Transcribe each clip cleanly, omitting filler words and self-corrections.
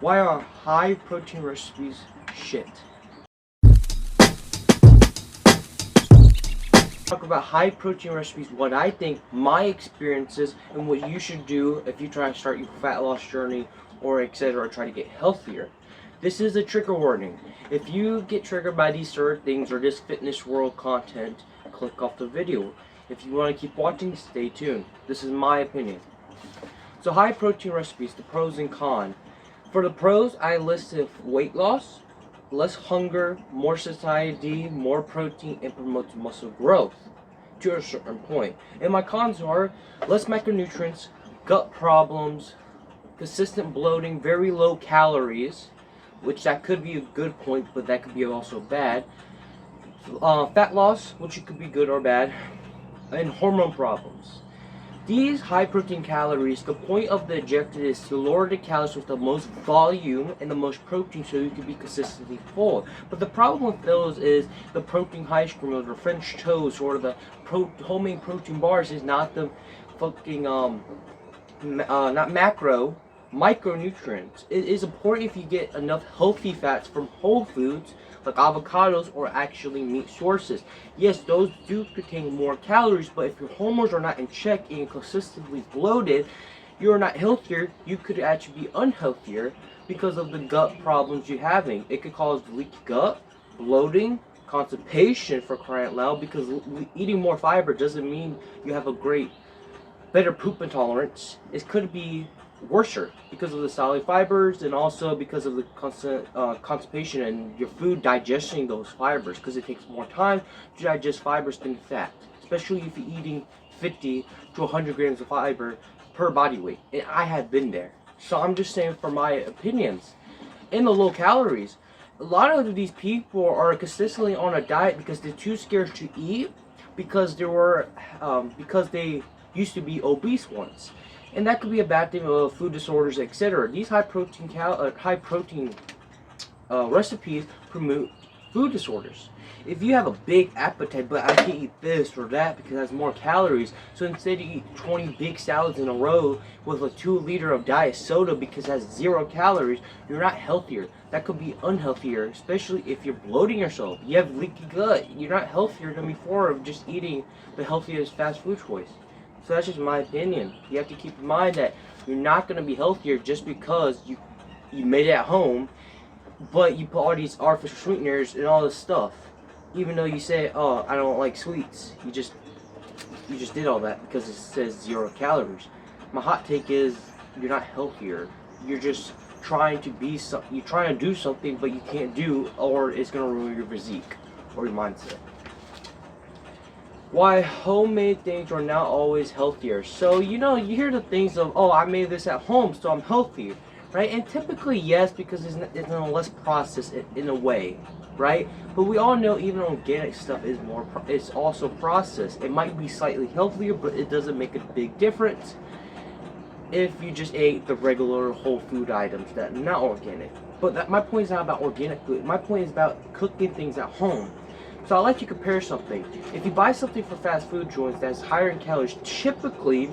Why are high protein recipes shit? Talk about high protein recipes, what I think, my experiences, and what you should do if you try to start your fat loss journey or etc. or try to get healthier. This is a trigger warning. If you get triggered by these certain things or this fitness world content, click off the video. If you want to keep watching, stay tuned. This is my opinion. So high protein recipes, the pros and cons. For the pros, I listed weight loss, less hunger, more satiety, more protein, and promotes muscle growth to a certain point. And my cons are less macronutrients, gut problems, consistent bloating, very low calories, which that could be a good point, but that could be also bad. Fat loss, which could be good or bad, and hormone problems. These high protein calories, the point of the objective is to lower the calories with the most volume and the most protein so you can be consistently full. But the problem with those is the protein ice cream or the French toast or the homemade protein bars is not the fucking, not micronutrients. It is important if you get enough healthy fats from whole foods like avocados or actually meat sources. Yes, those do contain more calories, but if your hormones are not in check and you're consistently bloated, you're not healthier. You could actually be unhealthier because of the gut problems you're having. It could cause leaky gut, bloating, constipation for crying out loud, because eating more fiber doesn't mean you have a better poop intolerance. It could be worser because of the solid fibers and also because of the constipation and your food digesting those fibers, because it takes more time to digest fibers than fat, especially if you're eating 50 to 100 grams of fiber per body weight. And I have been there, so I'm just saying for my opinions. In the low calories, a lot of these people are consistently on a diet because they're too scared to eat, because they used to be obese once. And that could be a bad thing with food disorders, etc. These high protein recipes promote food disorders. If you have a big appetite, but I can't eat this or that because it has more calories, so instead you eat 20 big salads in a row with a 2 liter of diet soda because it has 0 calories, you're not healthier. That could be unhealthier, especially if you're bloating yourself. You have leaky gut. You're not healthier than before of just eating the healthiest fast food choice. So that's just my opinion. You have to keep in mind that you're not going to be healthier just because you made it at home, but you put all these artificial sweeteners and all this stuff. Even though you say, oh, I don't like sweets. You just did all that because it says 0 calories. My hot take is you're not healthier. You're just trying to be you're trying to do something but you can't do, or it's going to ruin your physique or your mindset. Why homemade things are not always healthier. So, you hear the things of, oh, I made this at home, so I'm healthy, right? And typically, yes, because it's less processed in a way, right? But we all know even organic stuff it's also processed. It might be slightly healthier, but it doesn't make a big difference if you just ate the regular whole food items that are not organic. But my point is not about organic food. My point is about cooking things at home. So I like to compare something. If you buy something from fast food joints that's higher in calories, typically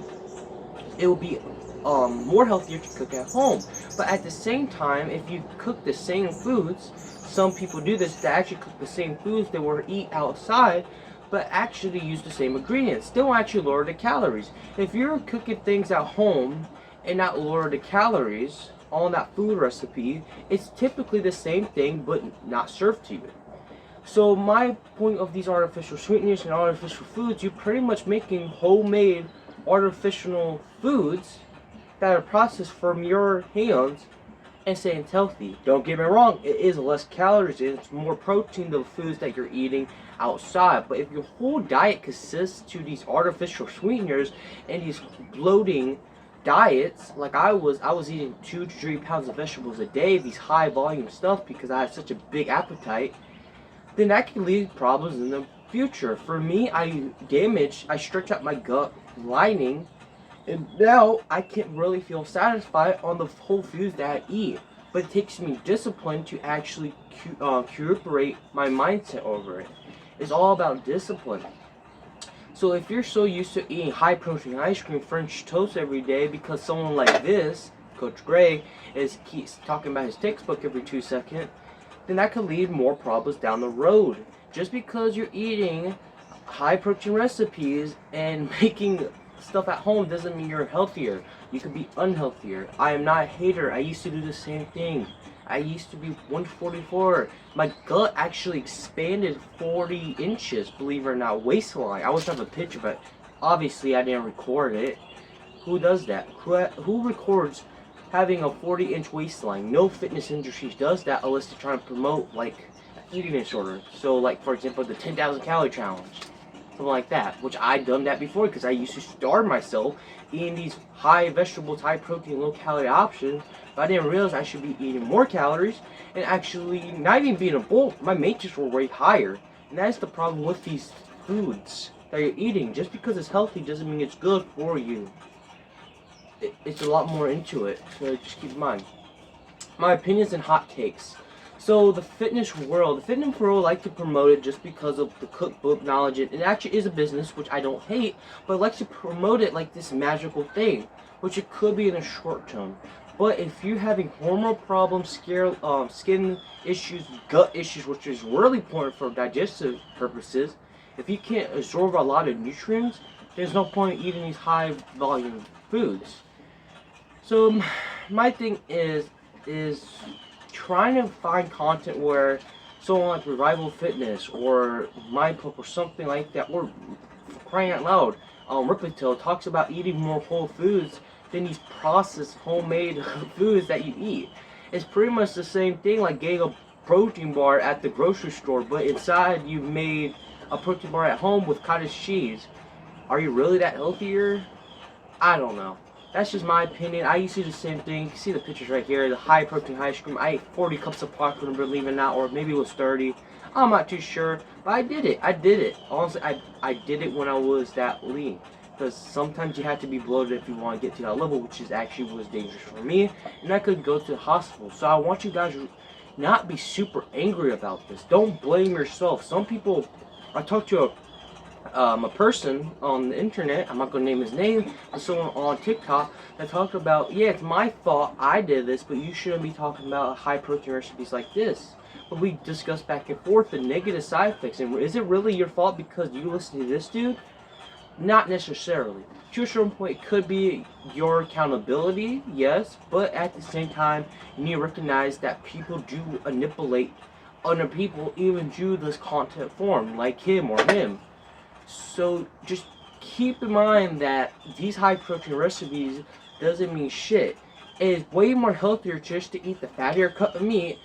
it will be more healthier to cook at home. But at the same time, if you cook the same foods, some people do this, they actually cook the same foods they were eat outside, but actually use the same ingredients. Still actually lower the calories. If you're cooking things at home and not lower the calories on that food recipe, it's typically the same thing but not served to you. So my point of these artificial sweeteners and artificial foods, you're pretty much making homemade artificial foods that are processed from your hands and saying it's healthy. Don't get me wrong, it is less calories and it's more protein than the foods that you're eating outside. But if your whole diet consists to these artificial sweeteners and these bloating diets, like I was eating 2 to 3 pounds of vegetables a day, these high volume stuff because I had such a big appetite, then that can lead to problems in the future. For me, I stretch out my gut lining, and now I can't really feel satisfied on the whole foods that I eat. But it takes me discipline to actually recuperate my mindset over it. It's all about discipline. So if you're so used to eating high protein ice cream, French toast every day because someone like this Coach Gray keeps talking about his textbook every 2 seconds, then that could lead more problems down the road. Just because you're eating high protein recipes and making stuff at home doesn't mean you're healthier. You could be unhealthier. I am not a hater. I used to do the same thing. I used to be 144. My gut actually expanded 40 inches, believe it or not, waistline. I wish I have a picture, but obviously I didn't record it. Who does that? Who records having a 40-inch waistline? No fitness industry does that unless they're trying to promote like eating disorder. So like, for example, the 10,000 calorie challenge. Something like that, which I've done that before because I used to starve myself eating these high vegetables, high protein, low calorie options, but I didn't realize I should be eating more calories and actually not even being a bulk. My matrix were way higher, and that's the problem with these foods that you're eating. Just because it's healthy doesn't mean it's good for you. It's a lot more into it, so just keep in mind. My opinions and hot takes. So the fitness world like to promote it just because of the cookbook knowledge. It actually is a business, which I don't hate, but it likes to promote it like this magical thing, which it could be in the short term. But if you're having hormonal problems, skin issues, gut issues, which is really important for digestive purposes, if you can't absorb a lot of nutrients, there's no point in eating these high volume foods. So my thing is trying to find content where someone like RVIVAl Fitness or MindPump or something like that, or crying out loud, RVIVAl talks about eating more whole foods than these processed homemade foods that you eat. It's pretty much the same thing like getting a protein bar at the grocery store, but inside you've made a protein bar at home with cottage cheese. Are you really that healthier? I don't know. That's just my opinion. I used to do the same thing. You can see the pictures right here. The high protein ice cream. I ate 40 cups of popcorn, believe it or not, or maybe it was 30. I'm not too sure, but I did it. Honestly, I did it when I was that lean. Because sometimes you have to be bloated if you want to get to that level, which is actually was dangerous for me, and I could go to the hospital. So I want you guys to not be super angry about this. Don't blame yourself. Some people, I talked to a person on the internet, I'm not going to name his name, but someone on TikTok that talked about, yeah, it's my fault, I did this, but you shouldn't be talking about high protein recipes like this. But we discussed back and forth the negative side effects, and is it really your fault because you listen to this dude? Not necessarily. To a certain point, it could be your accountability, yes, but at the same time, you need to recognize that people do manipulate other people even through this content form, like him or him. So just keep in mind that these high protein recipes doesn't mean shit. It is way more healthier just to eat the fattier cut of meat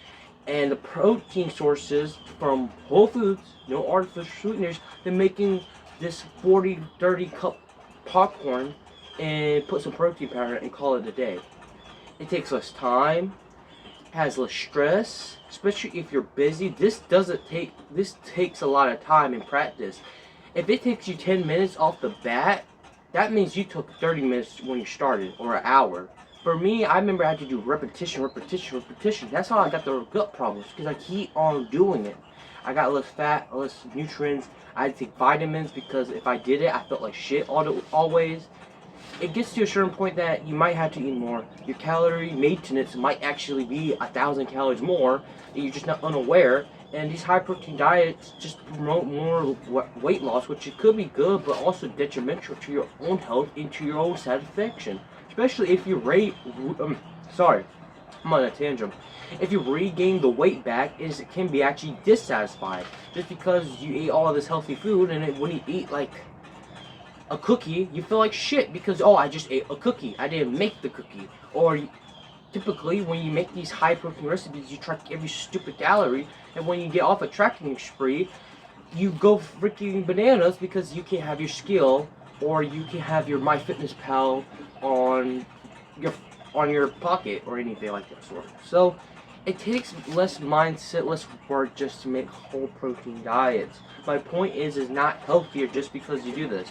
and the protein sources from whole foods, no artificial sweeteners, than making this 30 cup popcorn and put some protein powder and call it a day. It takes less time, has less stress, especially if you're busy. This takes a lot of time and practice. If it takes you 10 minutes off the bat, that means you took 30 minutes when you started, or an hour. For me, I remember I had to do repetition. That's how I got the gut problems, because I keep on doing it. I got less fat, less nutrients. I had to take vitamins because if I did it, I felt like shit always. It gets to a certain point that you might have to eat more. Your calorie maintenance might actually be 1,000 calories more, and you're just not unaware. And these high protein diets just promote more weight loss, which it could be good, but also detrimental to your own health and to your own satisfaction. Especially if you I'm on a tangent. If you regain the weight back, it can be actually dissatisfied. Just because you eat all of this healthy food, and when you eat like a cookie, you feel like shit because, oh, I just ate a cookie. I didn't make the cookie. Or typically, when you make these high protein recipes, you track every stupid calorie, and when you get off a tracking spree, you go freaking bananas because you can't have your skill, or you can have your MyFitnessPal on your pocket or anything like that sort. So it takes less mindset, less work just to make whole protein diets. My point is not healthier just because you do this.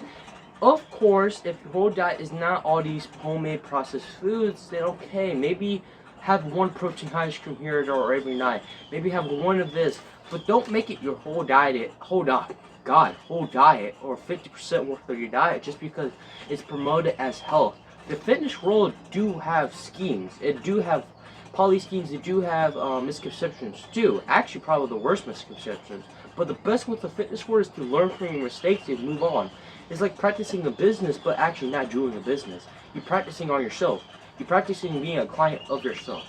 Of course, if your whole diet is not all these homemade processed foods, then okay, maybe have one protein ice cream here or there every night. Maybe have one of this, but don't make it your whole diet, whole diet, or 50% worth of your diet just because it's promoted as health. the fitness world do have schemes. It do have poly schemes. It do have misconceptions too. Actually, probably the worst misconceptions. But the best with the fitness world is to learn from your mistakes and move on. It's like practicing a business, but actually not doing a business. You're practicing on yourself. You're practicing being a client of yourself,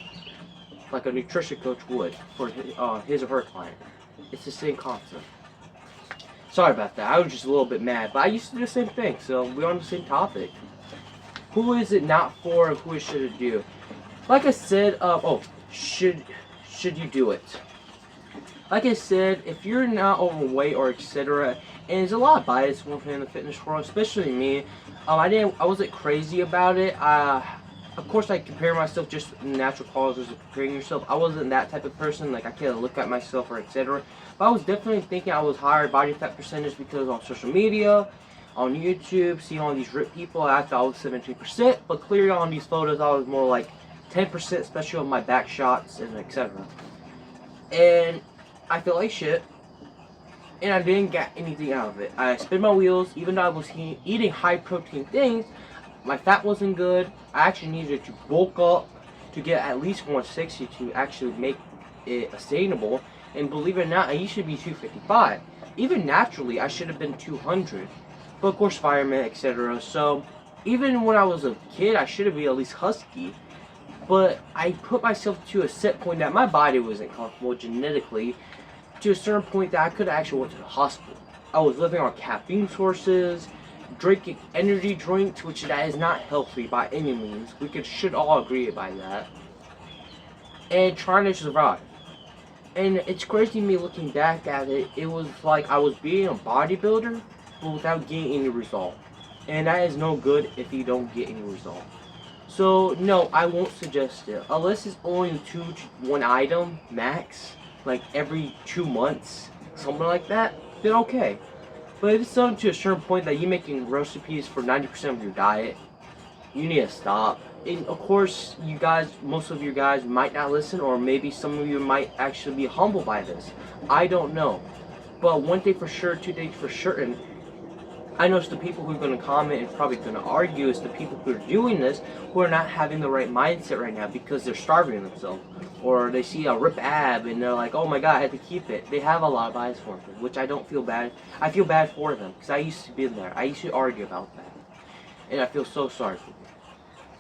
like a nutrition coach would for his or her client. It's the same concept. Sorry about that. I was just a little bit mad, but I used to do the same thing. So we're on the same topic. Who is it not for, and who should it do? Like I said, should you do it? Like I said, if you're not overweight or etc., and there's a lot of bias within the fitness world, especially me. I wasn't crazy about it. Of course, I compare myself just in natural causes of comparing yourself. I wasn't that type of person. Like I can't look at myself or etc. But I was definitely thinking I was higher body fat percentage because on social media, on YouTube, seeing all these ripped people, I thought I was 17%. But clearly on these photos, I was more like 10%, especially on my back shots and etc. And I feel like shit, and I didn't get anything out of it. I spin my wheels, even though I was eating high protein things. My fat wasn't good. I actually needed to bulk up to get at least 160 to actually make it sustainable. And believe it or not, I used to be 255. Even naturally, I should have been 200. But of course, fireman, etc. So even when I was a kid, I should have been at least husky. But I put myself to a set point that my body wasn't comfortable genetically, to a certain point that I could have actually went to the hospital. I was living on caffeine sources, drinking energy drinks, which that is not healthy by any means. We should all agree by that. And trying to survive. And it's crazy me looking back at it. It was like I was being a bodybuilder, but without getting any result. And that is no good if you don't get any result. So no, I won't suggest it. Unless it's only 2 to 1 item max, like every 2 months, something like that, then okay. But if it's done to a certain point that you're making recipes for 90% of your diet, you need to stop. And of course, you guys, most of you guys might not listen, or maybe some of you might actually be humbled by this. I don't know. But one thing for sure, 2 things for certain, I know it's the people who are going to comment and probably going to argue is the people who are doing this who are not having the right mindset right now because they're starving themselves. Or they see a rip ab and they're like, oh my god, I had to keep it. They have a lot of bias for it, which I don't feel bad. I feel bad for them because I used to be in there. I used to argue about that. And I feel so sorry for them.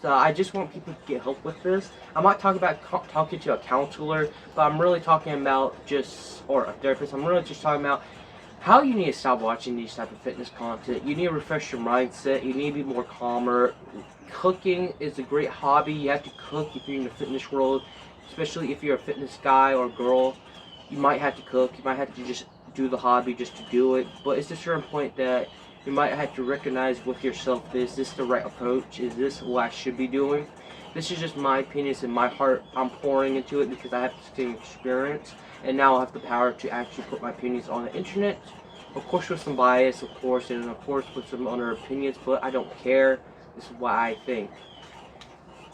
So I just want people to get help with this. I'm not talking about talking to a counselor, but I'm really talking about or a therapist. I'm really just talking about how you need to stop watching these type of fitness content. You need to refresh your mindset. You need to be more calmer. Cooking is a great hobby. You have to cook if you're in the fitness world, especially if you're a fitness guy or girl. You might have to cook. You might have to just do the hobby just to do it. But it's a certain point that you might have to recognize with yourself, is this the right approach? Is this what I should be doing? This is just my opinions and my heart. I'm pouring into it because I have the same experience. And now I have the power to actually put my opinions on the internet. Of course with some bias, of course, and of course with some other opinions, but I don't care. This is what I think.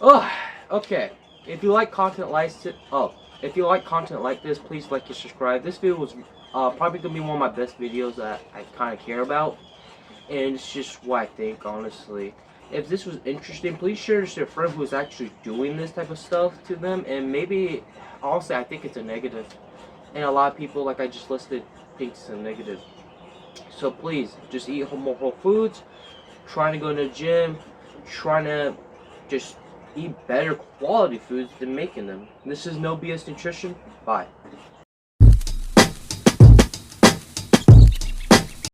Oh, okay. If you like content like this, please like and subscribe. This video was probably gonna be one of my best videos that I kind of care about, and it's just what I think, honestly. If this was interesting, please share this to a friend who is actually doing this type of stuff to them, and maybe, honestly, I think it's a negative. And a lot of people, like I just listed, think it's a negative. So please, just eat more whole foods, trying to go to the gym, trying to just eat better quality foods than making them. This is NoBSNutrition. Bye.